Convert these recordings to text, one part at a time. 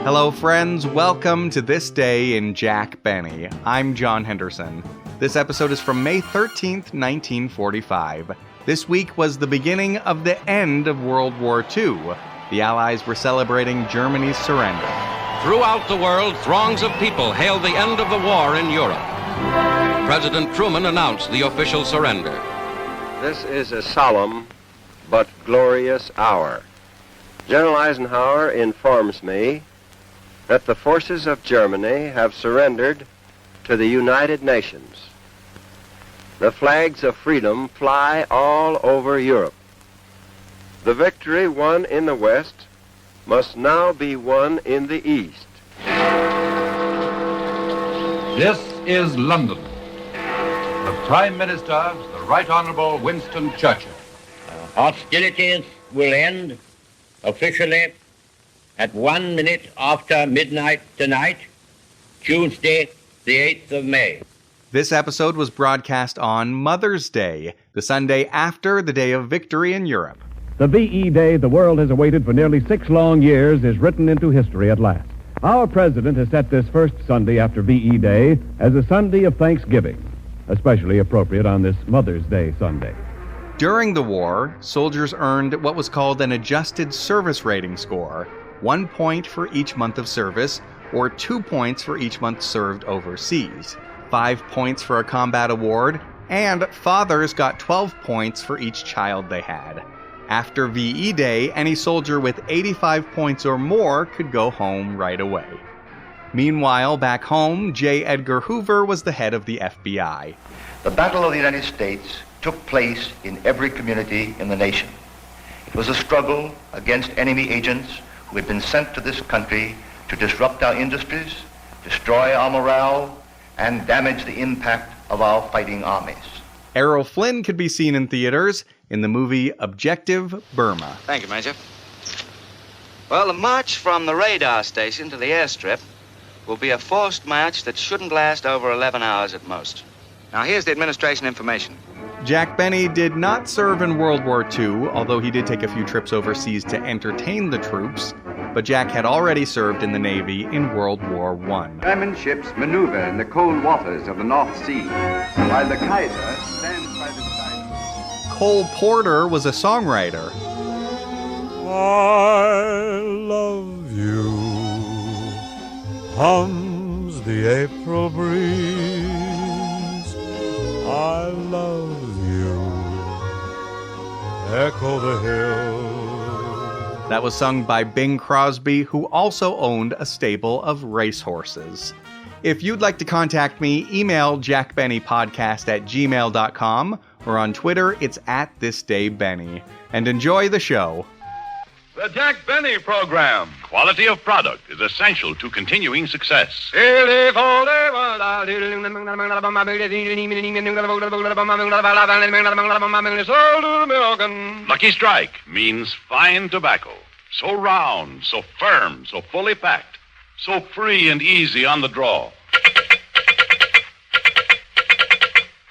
Hello, friends. Welcome to This Day in Jack Benny. I'm John Henderson. This episode is from May 13th, 1945. This week was the beginning of the end of World War II. The Allies were celebrating Germany's surrender. Throughout the world, throngs of people hailed the end of the war in Europe. President Truman announced the official surrender. This is a solemn but glorious hour. General Eisenhower informs me that the forces of Germany have surrendered to the United Nations. The flags of freedom fly all over Europe. The victory won in the West must now be won in the East. This is London. The Prime Minister, the Right Honourable Winston Churchill. Hostilities will end officially at 1 minute after midnight tonight, Tuesday, the 8th of May. This episode was broadcast on Mother's Day, the Sunday after the day of victory in Europe. The VE Day the world has awaited for nearly 6 long years is written into history at last. Our president has set this first Sunday after VE Day as a Sunday of Thanksgiving, especially appropriate on this Mother's Day Sunday. During the war, soldiers earned what was called an adjusted service rating score, 1 point for each month of service, or 2 points for each month served overseas, 5 points for a combat award, and fathers got 12 points for each child they had. After VE Day, any soldier with 85 points or more could go home right away. Meanwhile, back home, J. Edgar Hoover was the head of the FBI. The Battle of the United States took place in every community in the nation. It was a struggle against enemy agents who had been sent to this country to disrupt our industries, destroy our morale, and damage the impact of our fighting armies. Errol Flynn could be seen in theaters in the movie Objective Burma. Thank you, Major. Well, the march from the radar station to the airstrip will be a forced march that shouldn't last over 11 hours at most. Now, here's the administration information. Jack Benny did not serve in World War II, although he did take a few trips overseas to entertain the troops. But Jack had already served in the Navy in World War I. German ships maneuver in the cold waters of the North Sea, while the Kaiser stands by the side. Cole Porter was a songwriter. I love you, hums the April breeze. I love you, echo the hills. That was sung by Bing Crosby, who also owned a stable of racehorses. If you'd like to contact me, email jackbennypodcast@gmail.com, or on Twitter, it's @thisdaybenny. And enjoy the show. The Jack Benny Program. Quality of product is essential to continuing success. Lucky Strike means fine tobacco. So round, so firm, so fully packed, so free and easy on the draw.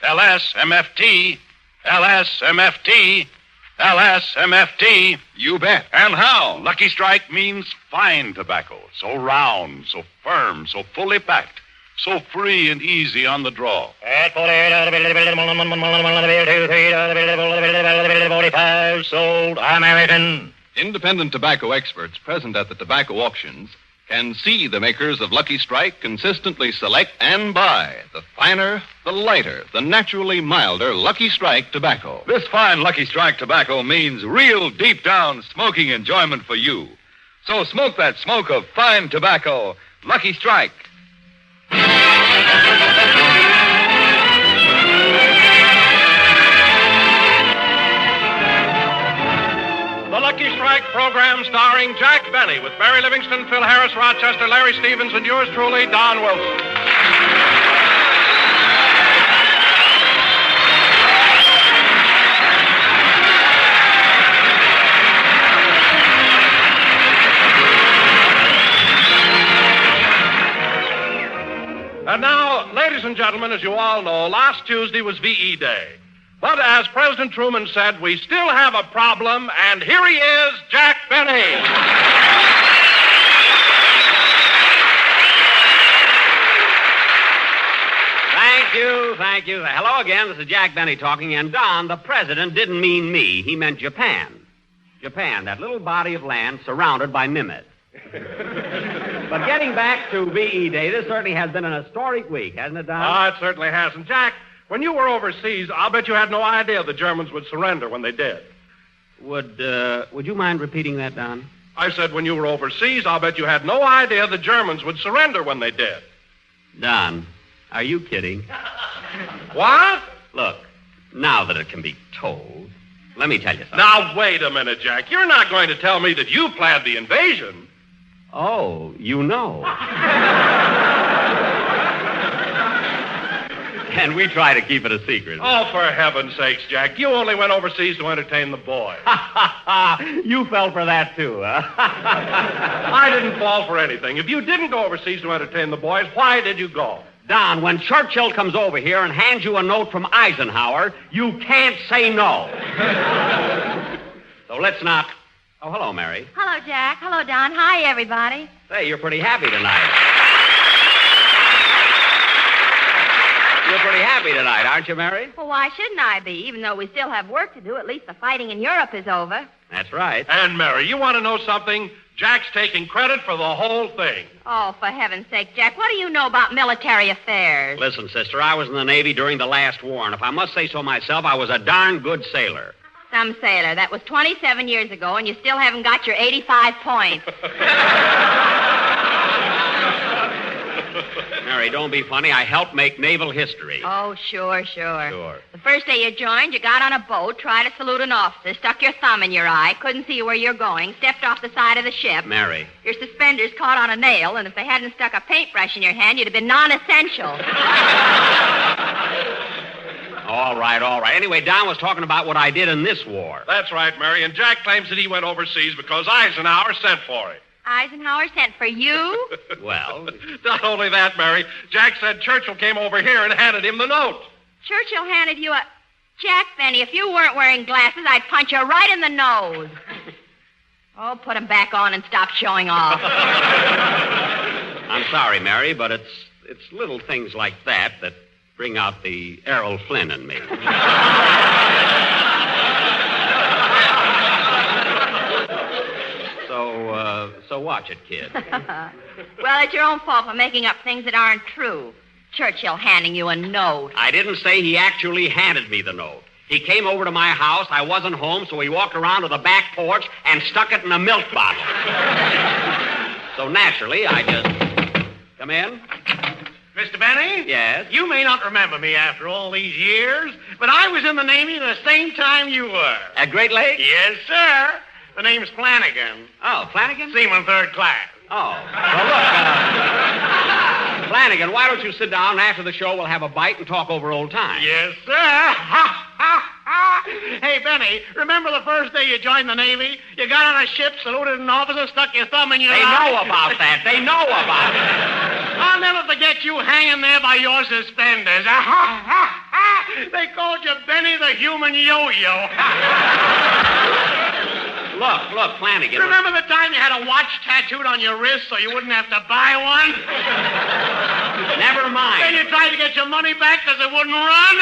LSMFT, LSMFT, LSMFT. You bet. And how? Lucky Strike means fine tobacco. So round, so firm, so fully packed, so free and easy on the draw. Sold American. Independent tobacco experts present at the tobacco auctions can see the makers of Lucky Strike consistently select and buy the finer, the lighter, the naturally milder Lucky Strike tobacco. This fine Lucky Strike tobacco means real deep-down smoking enjoyment for you. So smoke that smoke of fine tobacco, Lucky Strike. The Lucky Strike program starring Jack Benny with Barry Livingston, Phil Harris, Rochester, Larry Stevens, and yours truly, Don Wilson. And now, ladies and gentlemen, as you all know, last Tuesday was VE Day. But as President Truman said, we still have a problem, and here he is, Jack Benny. Thank you. Hello again. This is Jack Benny talking. And Don, the president, didn't mean me. He meant Japan. Japan, that little body of land surrounded by mimics. But getting back to VE Day, this certainly has been an historic week, hasn't it, Don? Oh, it certainly has. And, Jack, when you were overseas, I'll bet you had no idea the Germans would surrender when they did. Would you mind repeating that, Don? I said when you were overseas, I'll bet you had no idea the Germans would surrender when they did. Don, are you kidding? What? Look, now that it can be told, let me tell you something. Now, wait a minute, Jack. You're not going to tell me that you planned the invasion. Oh, you know. And we try to keep it a secret. Oh, for heaven's sakes, Jack. You only went overseas to entertain the boys. You fell for that, too, huh? I didn't fall for anything. If you didn't go overseas to entertain the boys, why did you go? Don, when Churchill comes over here and hands you a note from Eisenhower, you can't say no. So let's not... Oh, hello, Mary. Hello, Jack. Hello, Don. Hi, everybody. Say, you're pretty happy tonight. You're pretty happy tonight, aren't you, Mary? Well, why shouldn't I be? Even though we still have work to do, at least the fighting in Europe is over. That's right. And, Mary, you want to know something? Jack's taking credit for the whole thing. Oh, for heaven's sake, Jack, what do you know about military affairs? Listen, sister, I was in the Navy during the last war, and if I must say so myself, I was a darn good sailor. Some sailor. That was 27 years ago, and you still haven't got your 85 points. Mary, don't be funny. I helped make naval history. Oh, sure. Sure. The first day you joined, you got on a boat, tried to salute an officer, stuck your thumb in your eye, couldn't see where you're going, stepped off the side of the ship. Mary. Your suspenders caught on a nail, and if they hadn't stuck a paintbrush in your hand, you'd have been non-essential. All right. Anyway, Don was talking about what I did in this war. That's right, Mary, and Jack claims that he went overseas because Eisenhower sent for him. Eisenhower sent for you? Well... Not only that, Mary. Jack said Churchill came over here and handed him the note. Churchill handed you a... Jack Benny, if you weren't wearing glasses, I'd punch you right in the nose. Oh, put them back on and stop showing off. I'm sorry, Mary, but it's little things like that bring out the Errol Flynn in me. So watch it, kid. Well, it's your own fault for making up things that aren't true. Churchill handing you a note. I didn't say he actually handed me the note. He came over to my house. I wasn't home, so he walked around to the back porch and stuck it in a milk bottle. So naturally, I just... Come in. Mr. Benny? Yes? You may not remember me after all these years, but I was in the Navy the same time you were. At Great Lakes? Yes, sir. The name's Flanagan. Oh, Flanagan? Seaman third class. Oh. Well, look, Flanagan, why don't you sit down, and after the show we'll have a bite and talk over old times. Yes, sir. Ha, ha, ha. Hey, Benny, remember the first day you joined the Navy? You got on a ship, saluted an officer, stuck your thumb in your eye. They know about that. They know about it. I'll never forget you hanging there by your suspenders. Ha, ha, ha. They called you Benny the Human Yo-Yo. Look, Flanagan. Remember the time you had a watch tattooed on your wrist so you wouldn't have to buy one? Never mind. Then you tried to get your money back because it wouldn't run?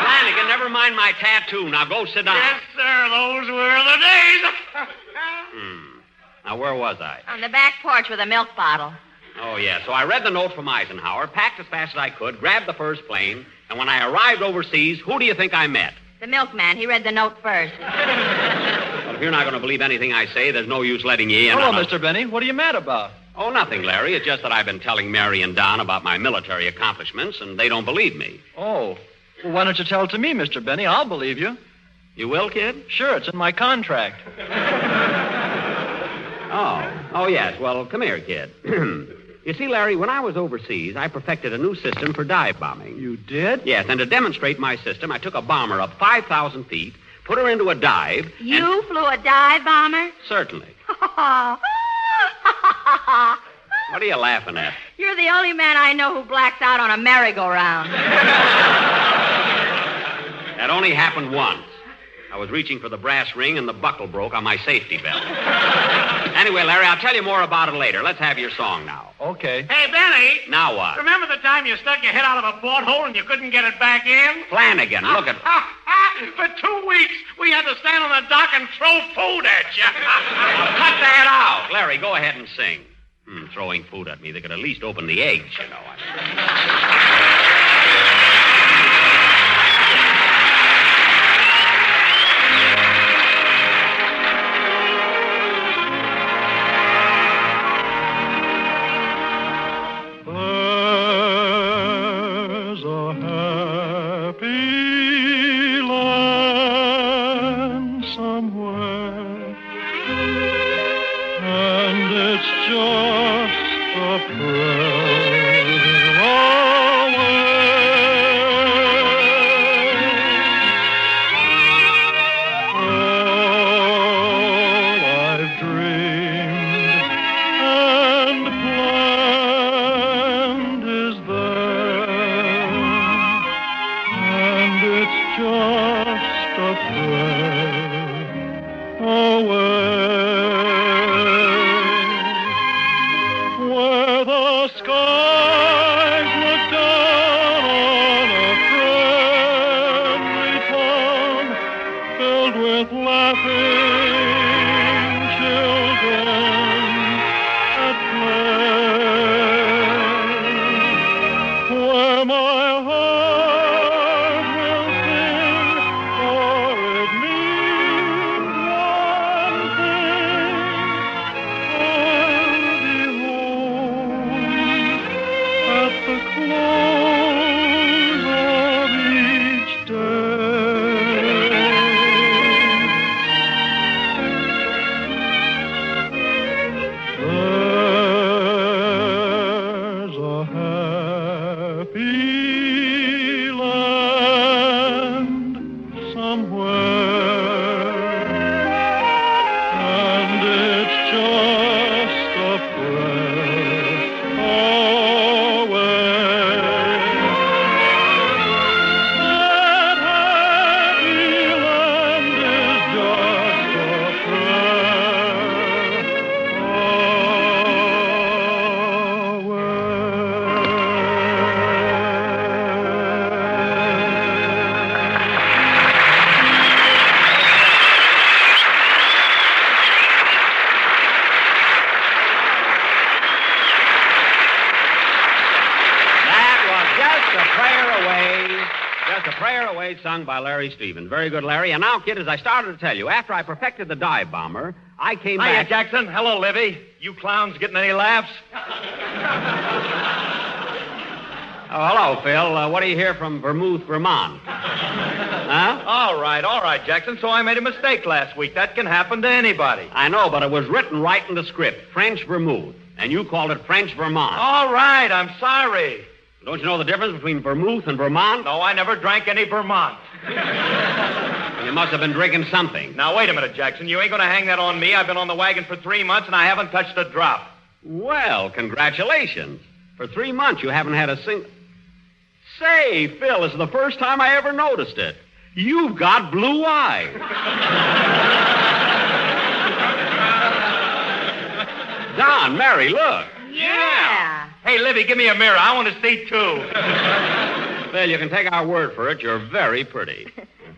Flanagan, never mind my tattoo. Now go sit down. Yes, sir. Those were the days. Now, where was I? On the back porch with a milk bottle. Oh, yeah. So I read the note from Eisenhower, packed as fast as I could, grabbed the first plane, and when I arrived overseas, who do you think I met? The milkman. He read the note first. Well, if you're not going to believe anything I say, there's no use letting you in. Hello, Mr. Benny. What are you mad about? Oh, nothing, Larry. It's just that I've been telling Mary and Don about my military accomplishments, and they don't believe me. Oh. Well, why don't you tell it to me, Mr. Benny? I'll believe you. You will, kid? Sure, it's in my contract. Oh, yes. Well, come here, kid. You see, Larry, when I was overseas, I perfected a new system for dive bombing. You did? Yes, and to demonstrate my system, I took a bomber up 5,000 feet, put her into a dive. You flew a dive bomber? Certainly. What are you laughing at? You're the only man I know who blacks out on a merry-go-round. That only happened once. I was reaching for the brass ring and the buckle broke on my safety belt. Anyway, Larry, I'll tell you more about it later. Let's have your song now. Okay. Hey, Benny. Now what? Remember the time you stuck your head out of a porthole and you couldn't get it back in? Flanagan, look at... For 2 weeks, we had to stand on the dock and throw food at you. Cut that out. Larry, go ahead and sing. Throwing food at me. They could at least open the eggs, you know. There's a happy land somewhere, and it's just a prayer away. All I've dreamed and planned is there, and it's just a prayer away. Where the skies look down on a friendly town filled with laughing children at play. Where my heart will sing, for it means one thing. I'll be home at the close of each day. There's a happy land somewhere, and it's just a prayer away. That happy land is just a Just a Prayer Away, sung by Larry Stevens. Very good, Larry. And now, kid, as I started to tell you, after I perfected the dive bomber, I came Hiya, back... Jackson. Hello, Livy. You clowns getting any laughs? Oh, hello, Phil. What do you hear from Vermouth, Vermont? Huh? All right, Jackson. So I made a mistake last week. That can happen to anybody. I know, but it was written right in the script. French Vermouth. And you called it French Vermont. All right, I'm sorry. Don't you know the difference between vermouth and Vermont? No, I never drank any Vermont. You must have been drinking something. Now, wait a minute, Jackson. You ain't going to hang that on me. I've been on the wagon for 3 months, and I haven't touched a drop. Well, congratulations. For 3 months, you haven't had a single... Say, Phil, this is the first time I ever noticed it. You've got blue eyes. Don, Mary, look. Yeah. Hey, Livy, give me a mirror. I want to see, too. Phil, you can take our word for it. You're very pretty.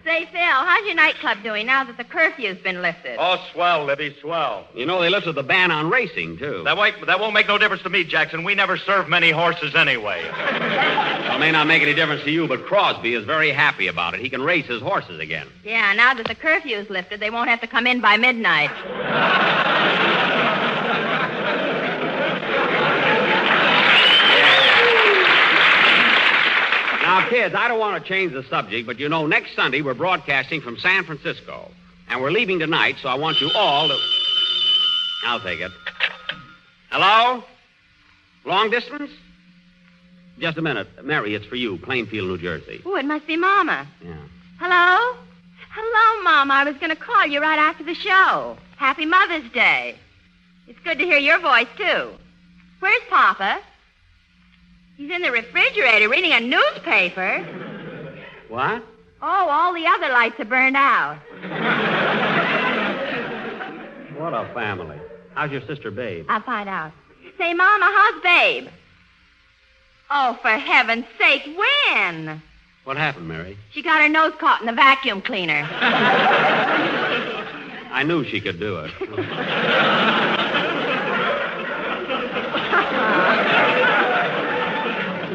Say, Phil, how's your nightclub doing now that the curfew's been lifted? Oh, swell, Livy, swell. You know, they lifted the ban on racing, too. That won't make no difference to me, Jackson. We never serve many horses anyway. Well, it may not make any difference to you, but Crosby is very happy about it. He can race his horses again. Yeah, now that the curfew's lifted, they won't have to come in by midnight. Now, kids, I don't want to change the subject, but you know, next Sunday we're broadcasting from San Francisco. And we're leaving tonight, so I want you all to... I'll take it. Hello? Long distance? Just a minute. Mary, it's for you, Plainfield, New Jersey. Oh, it must be Mama. Yeah. Hello? Hello, Mama. I was going to call you right after the show. Happy Mother's Day. It's good to hear your voice, too. Where's Papa? He's in the refrigerator reading a newspaper. What? Oh, all the other lights are burned out. What a family. How's your sister, Babe? I'll find out. Say, Mama, how's Babe? Oh, for heaven's sake, when? What happened, Mary? She got her nose caught in the vacuum cleaner. I knew she could do it.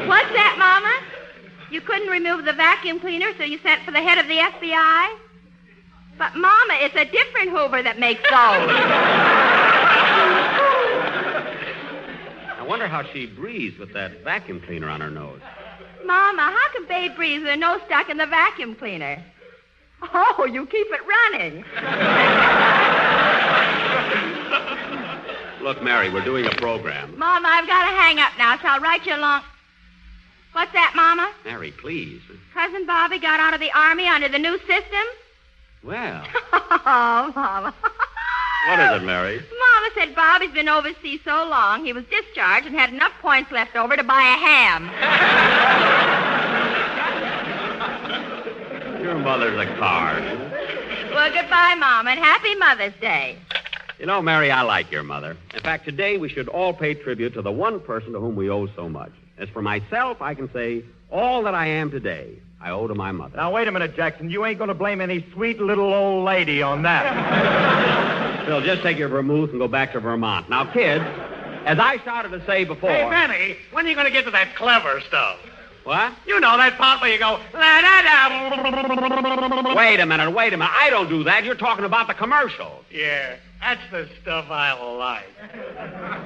What's that, Mama? You couldn't remove the vacuum cleaner, so you sent for the head of the FBI? But, Mama, it's a different Hoover that makes those. I wonder how she breathes with that vacuum cleaner on her nose. Mama, how can Babe breathe with her nose stuck in the vacuum cleaner? Oh, you keep it running. Look, Mary, we're doing a program. Mama, I've got to hang up now, so I'll write you a long... What's that, Mama? Mary, please. Cousin Bobby got out of the Army under the new system? Well. Oh, Mama. What is it, Mary? Mama said Bobby's been overseas so long, he was discharged and had enough points left over to buy a ham. Your mother's a card. Well, goodbye, Mama, and happy Mother's Day. You know, Mary, I like your mother. In fact, today we should all pay tribute to the one person to whom we owe so much. As for myself, I can say all that I am today, I owe to my mother. Now, wait a minute, Jackson. You ain't going to blame any sweet little old lady on that. Phil, just take your vermouth and go back to Vermont. Now, kids, as I started to say before... Hey, Benny, when are you going to get to that clever stuff? What? You know, that part where you go... La-da-da. Wait a minute. I don't do that. You're talking about the commercials. Yeah, that's the stuff I like.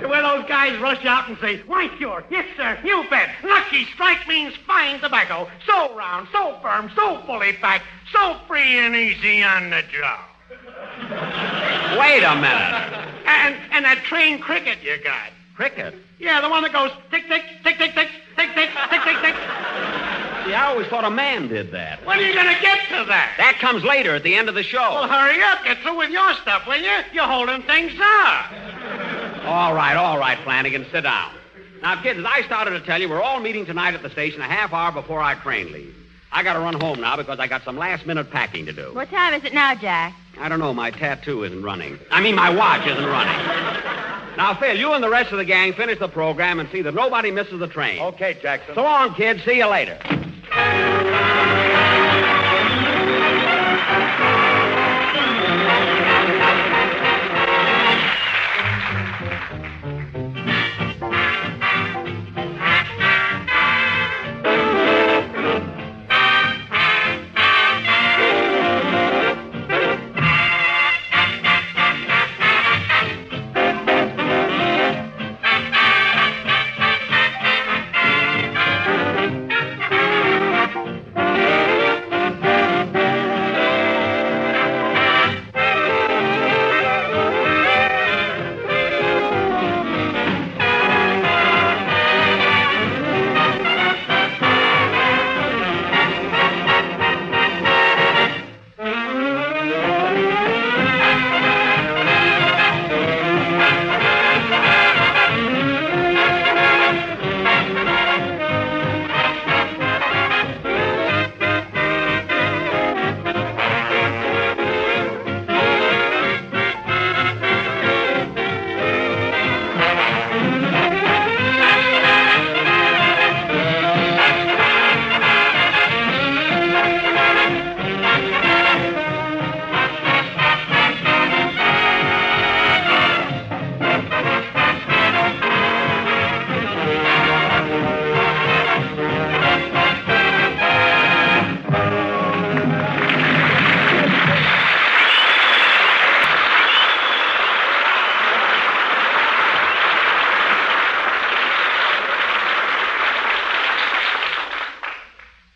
Where those guys rush out and say, why, sure, yes, sir, you bet. Lucky Strike means fine tobacco. So round, so firm, so fully packed, so free and easy on the job. Wait a minute. And that trained cricket you got. Cricket? Yeah, the one that goes tick, tick, tick, tick, tick, tick, tick, tick, tick, tick. See, I always thought a man did that. When are you going to get to that? That comes later at the end of the show. Well, hurry up. Get through with your stuff, will you? You're holding things up. All right, Flanagan, sit down. Now, kids, as I started to tell you, we're all meeting tonight at the station a half hour before our train leaves. I got to run home now because I got some last-minute packing to do. What time is it now, Jack? I don't know. My tattoo isn't running. My watch isn't running. Now, Phil, you and the rest of the gang finish the program and see that nobody misses the train. Okay, Jackson. So long, kids. See you later.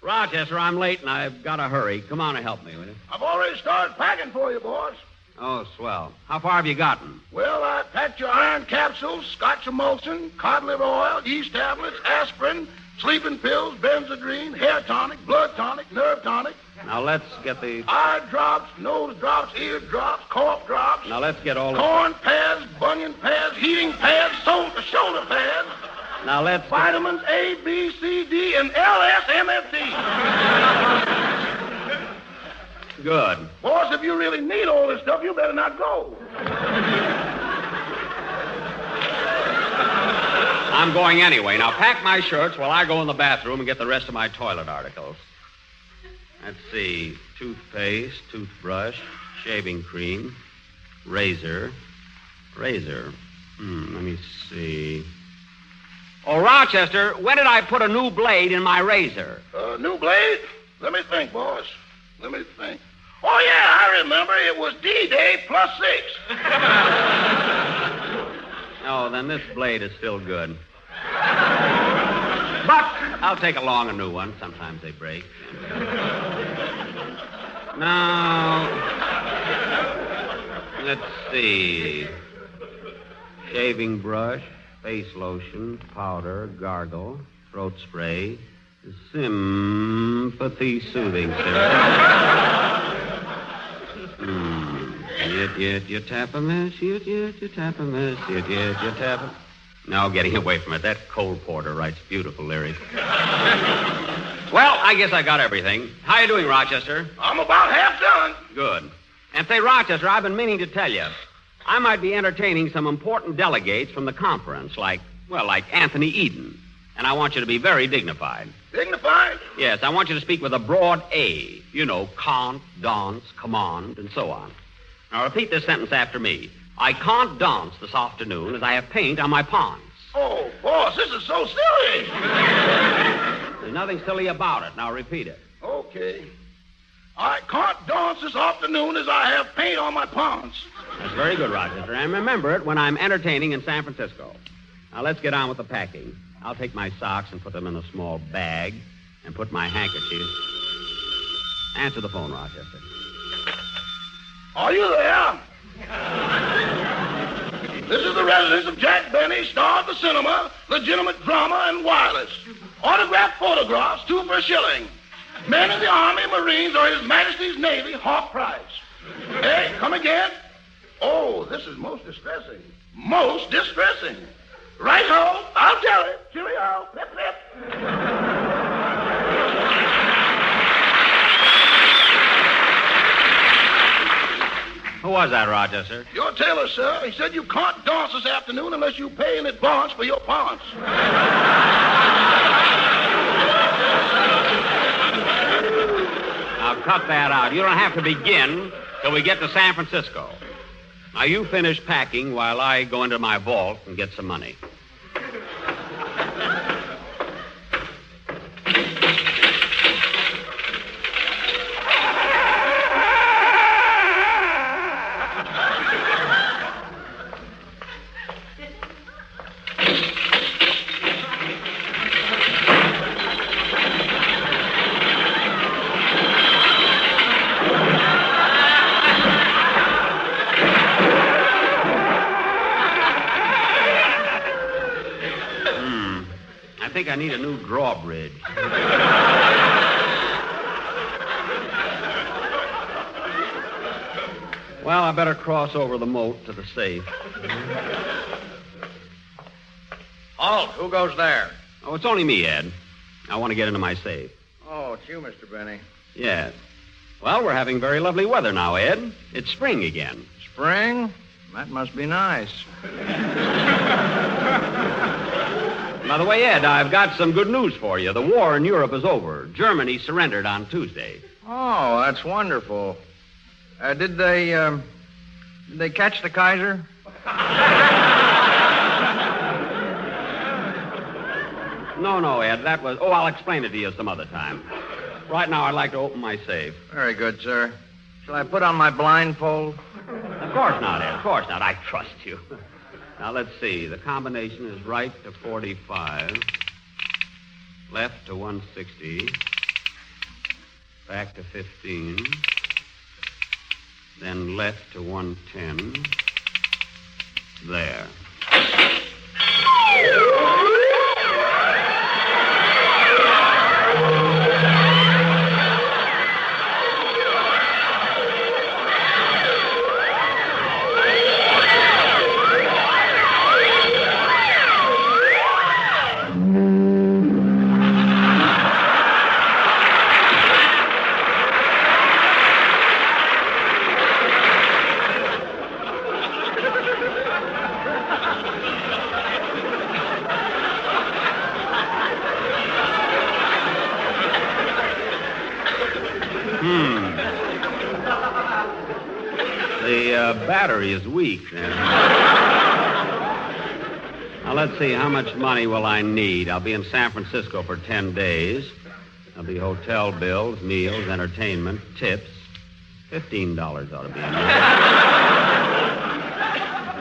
Rochester, I'm late and I've got to hurry. Come on and help me, will you? I've already started packing for you, boss. Oh, swell. How far have you gotten? Well, I packed your iron capsules, Scotch emulsion, cod liver oil, yeast tablets, aspirin, sleeping pills, Benzedrine, hair tonic, blood tonic, nerve tonic. Now, let's get the... Eye drops, nose drops, ear drops, cough drops. Now, let's get all the... Corn pads, bunion pads, heating pads, shoulder pads. Now, let's... Vitamins A, B, C, D, and LSMFT. Good. Boss, if you really need all this stuff, you better not go. I'm going anyway. Now pack my shirts while I go in the bathroom and get the rest of my toilet articles. Let's see. Toothpaste, toothbrush, shaving cream, razor. Let me see. Oh, Rochester, when did I put a new blade in my razor? New blade? Let me think, boss. Let me think. Oh, yeah, I remember. It was D-Day plus 6. Oh, then this blade is still good. But I'll take along a new one. Sometimes they break. Now, let's see. Shaving brush, face lotion, powder, gargle, throat spray, sympathy soothing syrup. You tap a mess, you tap a mess, you tap a... No, getting away from it. That Cole Porter writes beautiful lyrics. Well, I guess I got everything. How you doing, Rochester? I'm about half done. Good. And say, Rochester, I've been meaning to tell you. I might be entertaining some important delegates from the conference, like Anthony Eden. And I want you to be very dignified. Dignified? Yes, I want you to speak with a broad A. You know, can't, dance, command, and so on. Now, repeat this sentence after me. I can't dance this afternoon as I have paint on my pawns. Oh, boss, this is so silly. There's nothing silly about it. Now, repeat it. Okay. I can't dance this afternoon as I have paint on my pawns. That's very good, Rochester. And remember it when I'm entertaining in San Francisco. Now, let's get on with the packing. I'll take my socks and put them in a small bag and put my handkerchief. Answer the phone, Rochester. Are you there? This is the residence of Jack Benny, star of the cinema, legitimate drama, and wireless. Autographed photographs, 2 for a shilling. Men in the Army, Marines, or His Majesty's Navy, half price. Hey, come again? Oh, this is most distressing. Most distressing. Right-ho, I'll tell it. Cheerio. Flip, flip. Who was that, Rochester? Your tailor, sir. He said you can't dance this afternoon unless you pay in advance for your pants. Now, cut that out. You don't have to begin till we get to San Francisco. Now, you finish packing while I go into my vault and get some money. I think I need a new drawbridge. Well, I better cross over the moat to the safe. Halt, who goes there? Oh, it's only me, Ed. I want to get into my safe. Oh, it's you, Mr. Benny. Yes. Well, we're having very lovely weather now, Ed. It's spring again. Spring? That must be nice. By the way, Ed, I've got some good news for you. The war in Europe is over. Germany surrendered on Tuesday. Oh, that's wonderful. Did they catch the Kaiser? No, Ed, that was... Oh, I'll explain it to you some other time. Right now, I'd like to open my safe. Very good, sir. Shall I put on my blindfold? Of course not, Ed. Of course not. I trust you. Now, let's see. The combination is right to 45, left to 160, back to 15, then left to 110. There. battery is weak then. Now, let's see, how much money will I need? I'll be in San Francisco for 10 days. There'll be hotel bills, meals, entertainment, tips. $15 ought to be enough.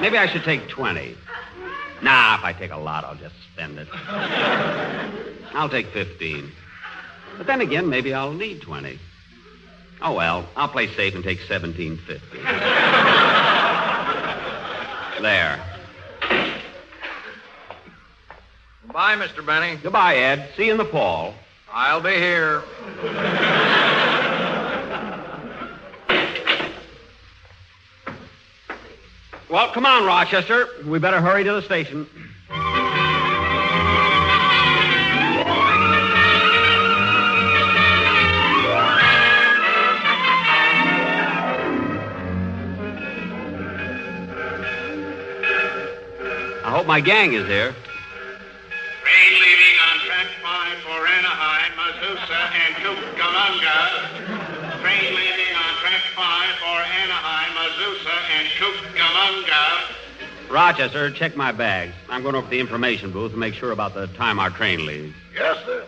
Maybe I should take 20. Nah, if I take a lot, I'll just spend it. I'll take 15. But then again, maybe I'll need 20. Oh, well, I'll play safe and take $17.50. There. Bye, Mr. Benny. Goodbye, Ed. See you in the fall. I'll be here. Well, come on, Rochester. We better hurry to the station. I hope my gang is here. Train leaving on track 5 for Anaheim, Azusa, and Cucamonga. Train leaving on track 5 for Anaheim, Azusa, and Cucamonga. Rochester, check my bags. I'm going over to the information booth to make sure about the time our train leaves. Yes, sir.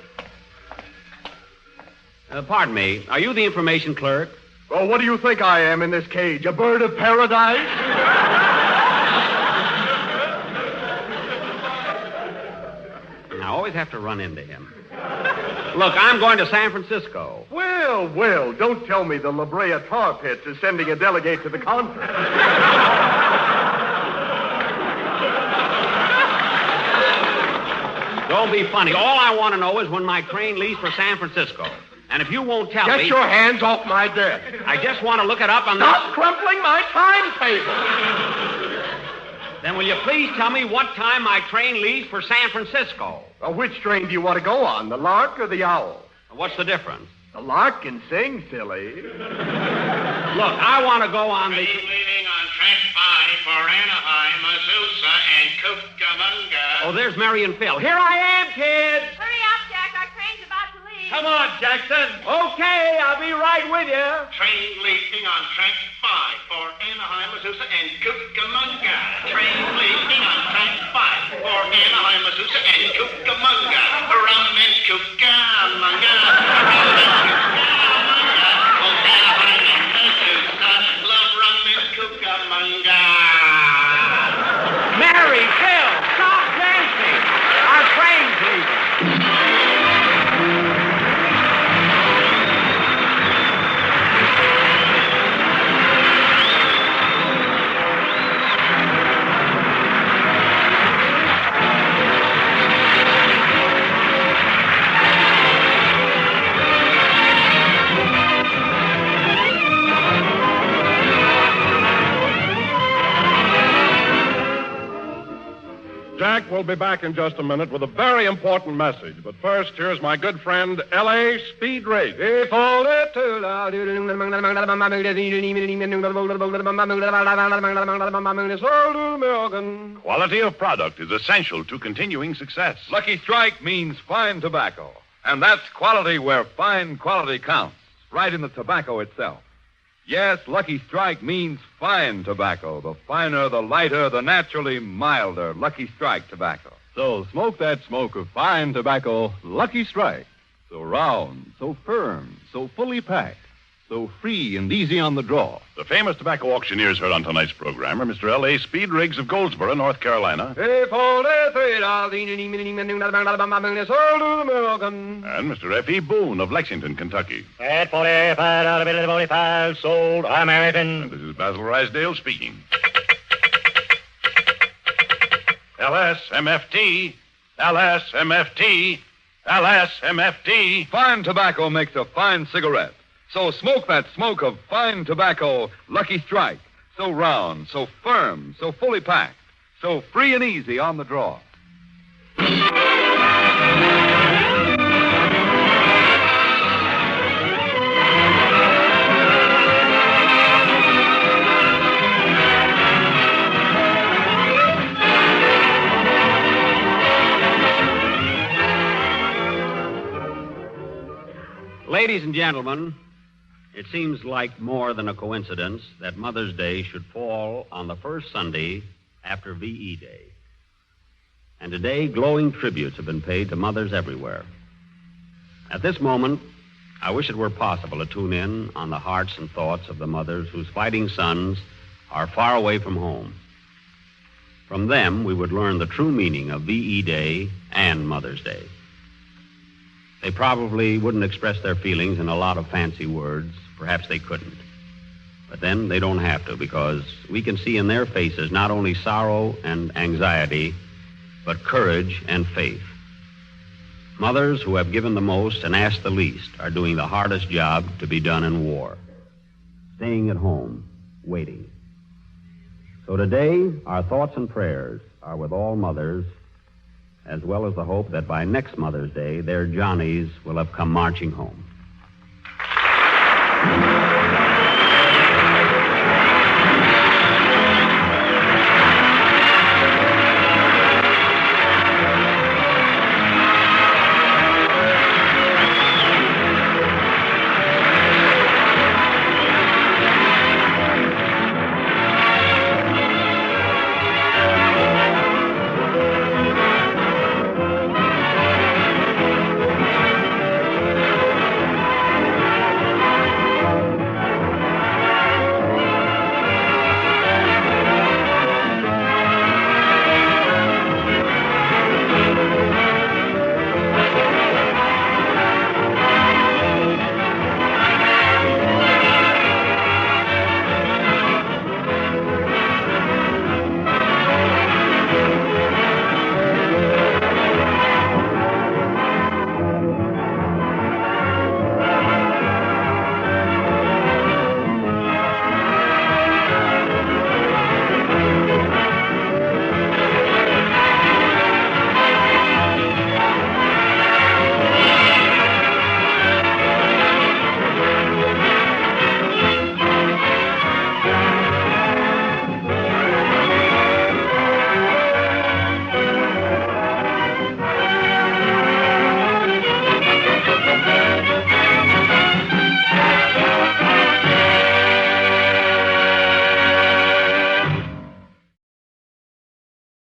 Pardon me. Are you the information clerk? Well, what do you think I am in this cage? A bird of paradise? I always have to run into him. Look, I'm going to San Francisco. Well, don't tell me the La Brea Tar Pits is sending a delegate to the conference. Don't be funny. All I want to know is when my train leaves for San Francisco. And if you won't tell me... Get your hands off my desk. I just want to look it up on Stop crumpling my timetable. Then will you please tell me what time my train leaves for San Francisco? Well, which train do you want to go on, the Lark or the Owl? What's the difference? The Lark can sing, silly. Look, I want to go on the... Train leaving on track 5 for Anaheim, Azusa, and Cucamonga. Oh, there's Mary and Phil. Here I am, kids. Hurry up, Jack. Our train's about to leave. Come on, Jackson. Okay, I'll be right with you. Train leaving on track 5 for Anaheim, Azusa, and Cucamonga. Train leaving on track 5 for Anaheim, Azusa, and Cucamonga. Rum and Cucamonga. Rum and Cucamonga. Oh, Anaheim and Azusa, love rum and Cucamonga. Mary, Phil, stop dancing. Our train's leaving. Jack will be back in just a minute with a very important message. But first, here's my good friend, L.A. Speed Riggs. Quality of product is essential to continuing success. Lucky Strike means fine tobacco. And that's quality where fine quality counts, right in the tobacco itself. Yes, Lucky Strike means fine tobacco. The finer, the lighter, the naturally milder Lucky Strike tobacco. So smoke that smoke of fine tobacco, Lucky Strike. So round, so firm, so fully packed, so free and easy on the draw. The famous tobacco auctioneers heard on tonight's program are Mr. L.A. Speed Riggs of Goldsboro, North Carolina, and Mr. F.E. Boone of Lexington, Kentucky. At 45 out of 45 sold American. And this is Basil Rysdale speaking. LSMFT, LSMFT, LSMFT. Fine tobacco makes a fine cigarette. So smoke that smoke of fine tobacco, Lucky Strike. So round, so firm, so fully packed, so free and easy on the draw. Ladies and gentlemen, It seems like more than a coincidence that Mother's Day should fall on the first Sunday after V.E. Day. And today, glowing tributes have been paid to mothers everywhere. At this moment, I wish it were possible to tune in on the hearts and thoughts of the mothers whose fighting sons are far away from home. From them, we would learn the true meaning of V.E. Day and Mother's Day. They probably wouldn't express their feelings in a lot of fancy words. Perhaps they couldn't. But then they don't have to, because we can see in their faces not only sorrow and anxiety, but courage and faith. Mothers who have given the most and asked the least are doing the hardest job to be done in war. Staying at home, waiting. So today, our thoughts and prayers are with all mothers, as well as the hope that by next Mother's Day, their Johnnies will have come marching home.